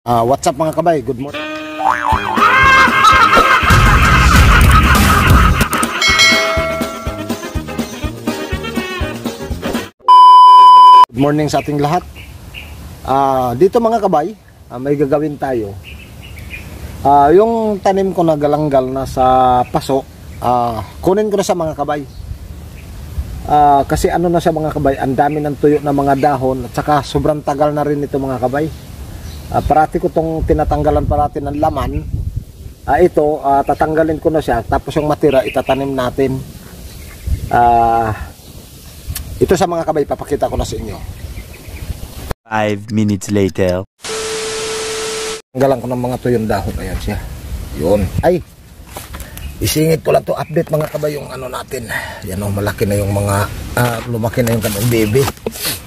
What's up mga kabay? Good morning. Good morning sa ating lahat. Dito mga kabay, may gagawin tayo. Yung tanim ko na galanggal na sa paso, kunin ko na sa mga kabay. Kasi ano na sa mga kabay, ang dami ng tuyo na mga dahon at saka sobrang tagal na rin ito mga kabay. Parati ko itong tinatanggalan parati ng laman. Ito, tatanggalin ko na siya. Tapos yung matira, itatanim natin. Ito sa mga kabay, papakita ko na sa inyo. 5 minutes later. Tanggalan ko ng mga tuyong dahon. Ayan siya. Yun. Ay, isingit ko lang to update mga kabay yung ano natin. Yan o, malaki na yung mga, lumaki na yung kanong baby.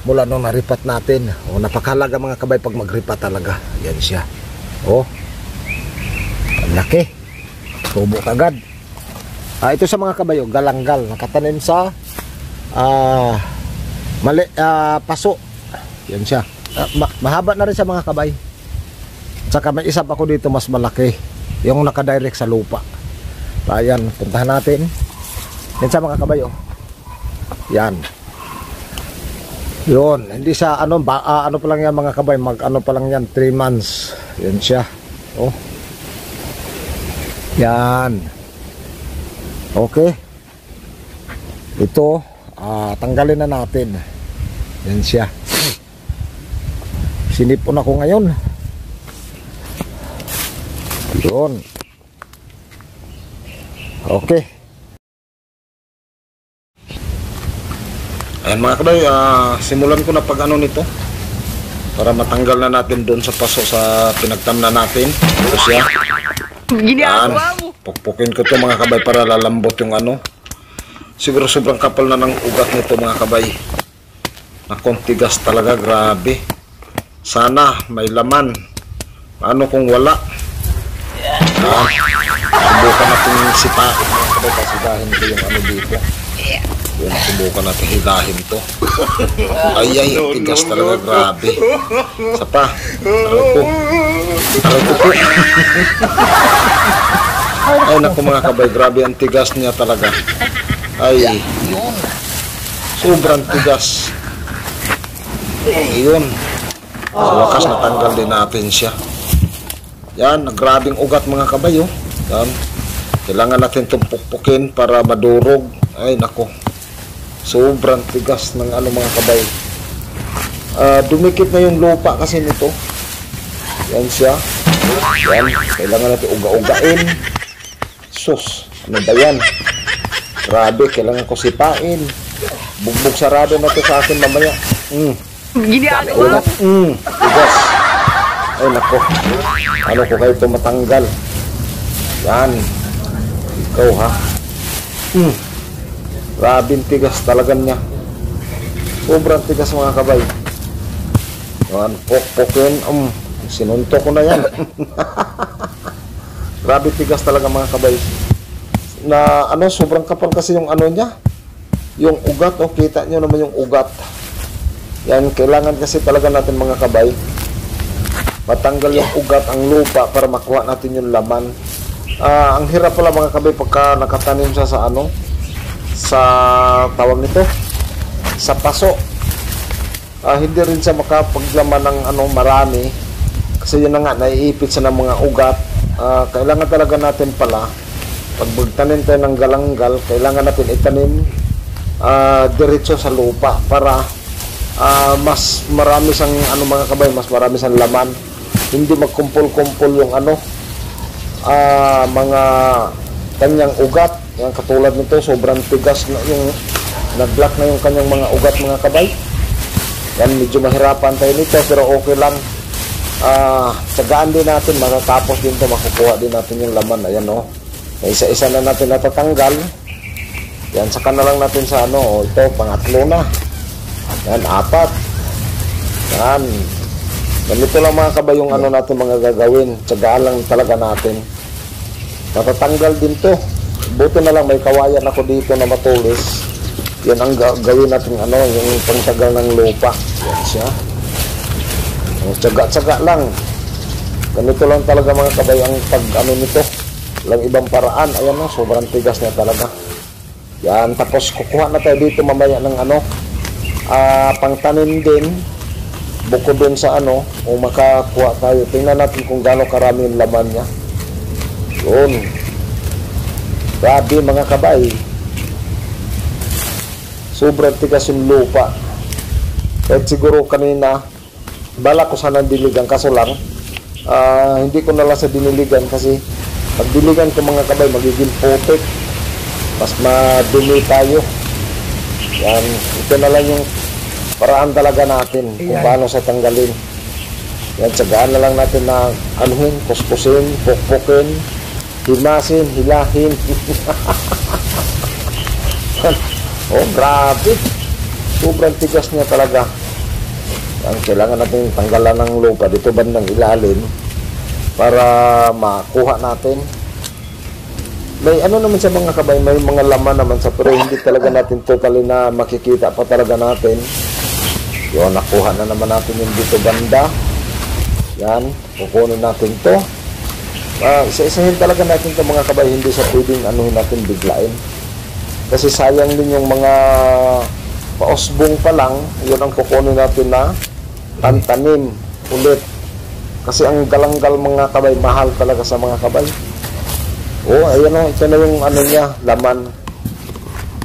Mula nung naripat natin. Napakalaga mga kabay pag magripat talaga. Yan siya. Ang laki. Tubo kagad. Ito sa mga kabay, galanggal. Nakatanim sa paso. Yan siya. Mahaba na rin sa mga kabay. Tsaka may isa pa ko dito mas malaki. Yung nakadirect sa lupa. Ayan, puntahan natin. Yan sa mga kabay. Yan. Yun, hindi sa ano pa lang yan mga kabay, ano pa lang yan, 3 months. Yan siya. Yan. Okay. Ito, tanggalin na natin. Yan siya. Sinipon ako ngayon. Yun. Okay. Ayan mga kabay, simulan ko na pag ano nito para matanggal na natin doon sa paso sa pinagtamna natin. Ito siya. Yan, pukpukin ko to mga kabay para lalambot yung ano. Siguro sobrang kapal na ng ugat nito mga kabay. Nakontigas talaga, grabe. Sana may laman. Ano kung wala? Subukan natin sipain mga kabay, pasigahin ko yung ano dito. Yung subukan natin hilahin to. Ay, tigas talaga, grabe. Isa pa. Aray ko po. Ay naku mga kabay, grabe ang tigas niya talaga. Ay, sobrang tigas. Ayun. Sa wakas natanggal din natin siya. Yan, grabing ugat mga kabay. Yan. Kailangan natin itong pukpukin para madurog. Ay naku, sobrang tigas ng ano mga kabay. Dumikit na yung lupa kasi nito. Yan siya. Yan, kailangan natin uga-ugain. Sus, ano ba yan? Grabe, kailangan ko sipain. Bugbog sarado na to sa akin mamaya. Ginagawa. Tigas. Ay naku, ano ko kayo ito matanggal. Yan. Ikaw ha. Grabing tigas talaga niya. Sobrang tigas mga kabay. Yan, pokpokin. Sinunto ko na yan. Grabe tigas talaga mga kabay. Na ano, sobrang kapal kasi yung ano niya. Yung ugat, kita nyo naman yung ugat. Yan, kailangan kasi talaga natin mga kabay matanggal yung ugat, ang lupa para makuha natin yung laman. Ang hirap pala mga kabay pagka nakatanim siya sa ano, sa tawag nito, sa paso. Hindi rin siya makapaglaman ng ano, marami kasi yun na nga, naiipit siya ng mga ugat. Kailangan talaga natin pala pag magtanim tayo ng galanggal, kailangan natin itanim diretso sa lupa para mas marami siyang ano mga kabay, mas marami siyang laman, hindi magkumpul-kumpul yung ano, mga kanyang ugat. Yan, katulad nito, sobrang tigas na yung nag-block na yung kanyang mga ugat mga kabay. Yan, medyo mahirapan tayo nito pero okay lang. Tsagaan din natin, matatapos din to, makukuha din natin yung laman. Ayan isa-isa na natin natatanggal. Yan, saka na lang natin sa ano, ito, pangatlo na. Yan, 4. Yan. Ganito lang mga kabay yung ano natin mga gagawin. Tsagaan lang talaga natin. Matatanggal din to. Buti na lang may kawayan ako dito na matulis. Yan ang gawin natin ano, yung pangtagal ng lupa. Yan siya. Tsaga-tsaga lang. Ganito lang talaga mga kabay ang pag ano nito. Walang ibang paraan. Ayan o, sobrang tigas niya talaga. Yan, tapos kukuha na tayo dito mamaya ng ano, pangtanim din. Bukod dun sa ano, kung makakuha tayo. Tingnan natin kung gaano karami yung laman niya. Yun. Grabe mga kabay. Sobrang tigas yung lupa. Kahit siguro kanina, bala ko sana diligan, kaso lang, hindi ko na lang sa diniligan kasi pag diligan ko mga kabay, magiging putik. Mas madumi tayo. Yan, ito na lang yung paraan talaga natin kung paano sa tanggalin. Yan, tsagaan na lang natin na anuhin, kuskusin, pukpukin, himasin, hilahin. Oh, grabe. Sobrang tigas niya talaga. Yan, kailangan natin tanggalan ng lupa dito bandang ilalim para makuha natin. May ano naman sa mga kabay, may mga laman naman sa, pero hindi talaga natin totally na makikita pa talaga natin. Yun, nakuha na naman natin yung dito banda. Yan, kukunin natin to. Isa-isahin talaga natin to mga kabay, hindi sa pwedeng anuhin natin biglain. Kasi sayang din yung mga pausbong pa lang, yun ang kukunin natin na tantanim ulit. Kasi ang galanggal mga kabay, mahal talaga sa mga kabay. Oh, ayan o, ito na yung ano niya, laman.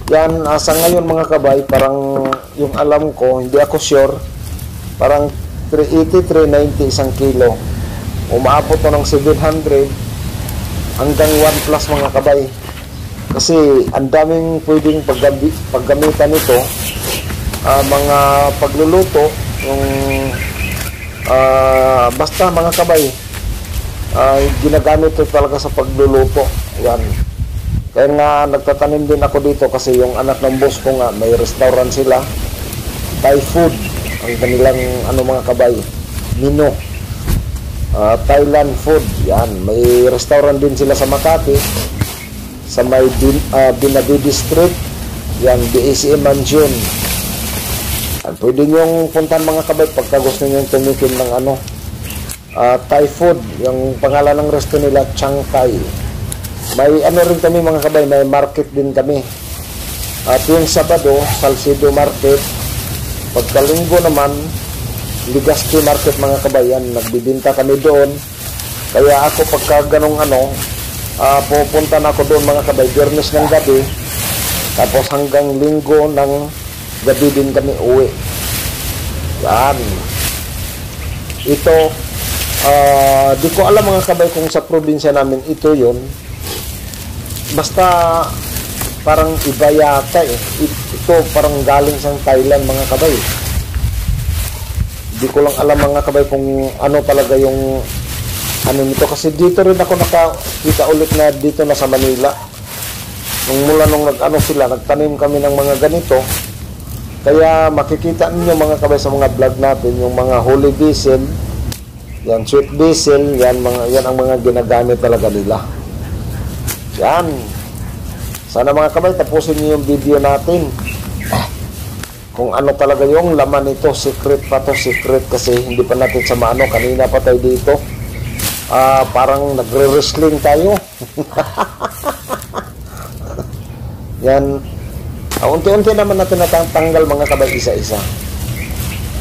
Yan, sa ngayon mga kabay, parang yung alam ko, hindi ako sure, parang 380, 390 isang kilo. Umaabot to ng 700 hanggang 1 plus mga kabay. Kasi ang daming pwedeng paggamitan nito, mga pagluluto, yung basta mga kabay, ginagamit ito talaga sa pagluluto. Yan. Kaya nga nagtatanim din ako dito kasi yung anak ng boss ko nga, may restaurant sila, Thai food ang kanilang ano mga kabay, menu, Thailand food. Yan, may restaurant din sila sa Makati, sa may Binabi District. Yan, DACM Mansion. Pwede nyong puntan mga kabay pagka gusto nyo tumikim ng ano, Thai food. Yung pangalan ng resto nila, Chiang Thai. May ano rin kami mga kabay, may market din kami. At yung Sabado, Salcedo Market. Pagkalinggo naman, Legazpi Market mga kabayan, nagbibinta kami doon. Kaya ako pagka ganong ano, pupunta na ako doon mga kabay, Biyernes ng gabi, tapos hanggang Linggo ng gabi din kami uwi. Yan. Ito, di ko alam mga kabay kung sa probinsya namin ito yun. Basta parang iba yata eh. Ito parang galing sa Thailand mga kabay. Di ko lang alam mga kabay kung ano talaga yung ano nito. Kasi dito rin ako nakakita ulit na dito na sa Manila. Mula nung nag-ano sila, nagtanim kami ng mga ganito. Kaya makikita niyo mga kabay sa mga vlog natin, yung mga holy basil, yan, sweet basil, yan ang mga ginagamit talaga nila. Yan. Sana mga kabay, tapusin niyo yung video natin. Kung ano talaga yung laman nito, secret pa to, secret kasi hindi pa natin sa maano, kanina pa tayo dito. Parang nagre-wrestling tayo. Yan. Unti-unti naman natin natanggal mga kabay isa-isa.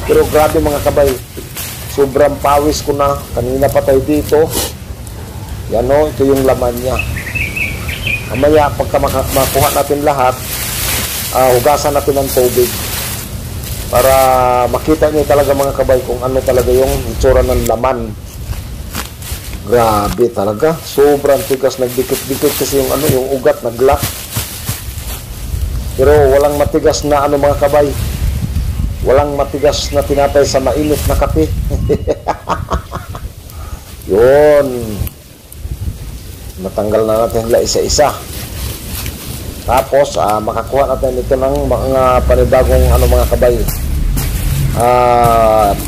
Pero grabe mga kabay, sobrang pawis ko na. Kanina pa tayo dito. Yan o, ito yung laman niya. Mamaya pagka makuha natin lahat, hugasan natin ng tubig para makita niyo talaga mga kabay kung ano talaga yung itsura ng laman. Grabe talaga, sobrang tigas, nagdikit-dikit kasi yung ano, yung ugat naglock. Pero walang matigas na ano mga kabay, walang matigas na tinapay sa mainit na kape. Yun, natanggal na natin sila isa-isa. Tapos makakuha natin ito ng mga panibagong ano mga kabay,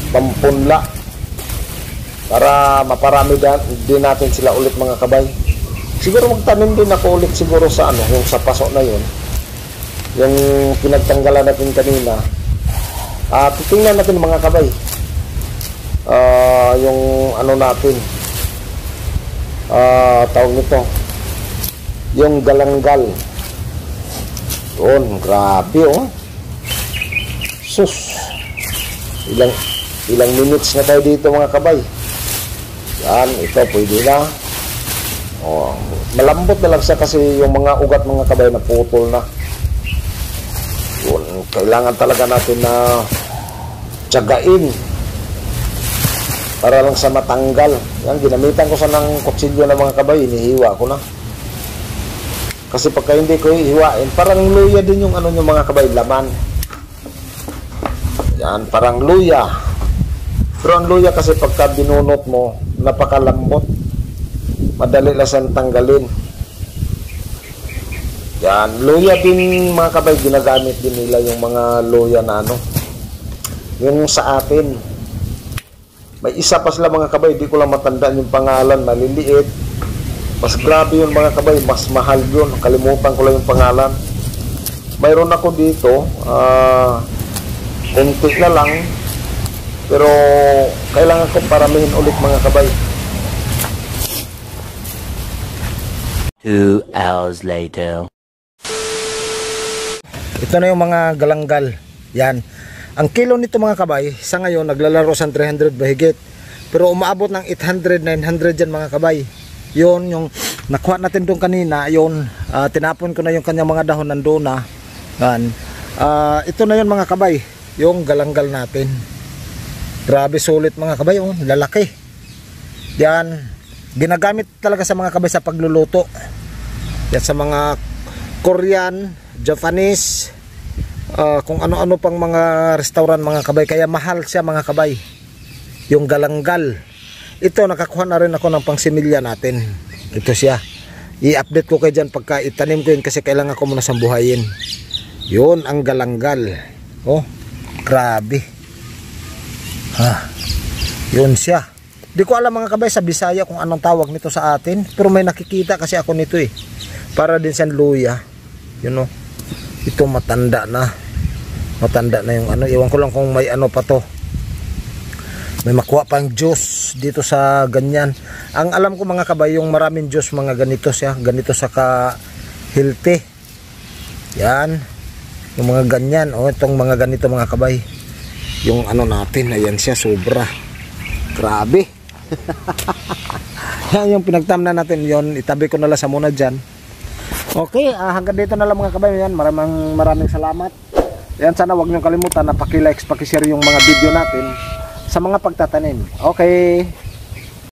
pampunla, para maparami din natin sila ulit mga kabay. Siguro magtanim din ako ulit siguro sa ano, yung sa paso na yun, yung pinagtanggalan natin kanina. Titingnan natin mga kabay, yung ano natin, tawag nito, yung galanggal. Yun, grabe oh. Sus, ilang minutes na tayo dito mga kabay. Yan, ito pwede na. Oh, malambot na lang siya kasi yung mga ugat mga kabay na putol na. Yun, kailangan talaga natin na tiyagain para lang sa matanggal. Yan, ginamitan ko sa ng kutsilyo na mga kabay, inihiwa ko na. Kasi pagka hindi ko hihiwain, parang luya din yung ano yung mga kabay, laman. Yan, parang luya. Pero ang luya kasi pagka binunot mo, napakalambot. Madali lang siyang tanggalin. Yan, luya din mga kabay, ginagamit din nila yung mga luya na ano. Yung sa atin. May isa pa sila mga kabay, di ko lang matandaan yung pangalan, maliliit. Mas grabe yun mga kabay, mas mahal yun. Kalimutan ko lang yung pangalan. Mayroon ako dito, kunti na lang. Pero kailangan ko paramihin ulit mga kabay. 2 hours later. Ito na yung mga galanggal. Yan. Ang kilo nito mga kabay, sa ngayon naglalaro sa 300 bahigit. Pero umaabot ng 800, 900 yan mga kabay. Yun yung nakuha natin doon kanina. Yun, tinapon ko na yung kanyang mga dahon nandoon na. Yan. Ito na yun mga kabay. Yung galanggal natin. Grabe sulit mga kabay. Oh, lalaki. Yan. Ginagamit talaga sa mga kabay sa pagluluto. Yan sa mga Korean, Japanese, kung ano-ano pang mga restaurant mga kabay. Kaya mahal siya mga kabay. Yung galanggal. Ito nakakuha na rin ako ng pangsimilya natin. Ito siya. I-update ko kayo dyan pagka itanim ko yun kasi kailangan ko muna sambuhayin. Yun ang galanggal. Oh, grabe. Yun siya. Di ko alam mga kabay sa Bisaya kung anong tawag nito sa atin. Pero may nakikita kasi ako nito eh. Para din siyang luya. Yun oh. Ito matanda na. Matanda na yung ano. Iwan ko lang kung may ano pa to. May makuha pang juice dito sa ganyan. Ang alam ko mga kabay, yung maraming juice mga ganito siya. Ganito sa ka-healthy. Yan. Yung mga ganyan. O itong mga ganito mga kabay. Yung ano natin. Ayan siya sobra. Grabe. Yan yung pinagtamna natin. Yon itabi ko na lang sa muna dyan. Okay. Hanggang dito na lang mga kabay. Yan. Maraming salamat. Yan, sana wag niyong kalimutan na paki-like, paki-share yung mga video natin sa mga pagtatanim. Okay.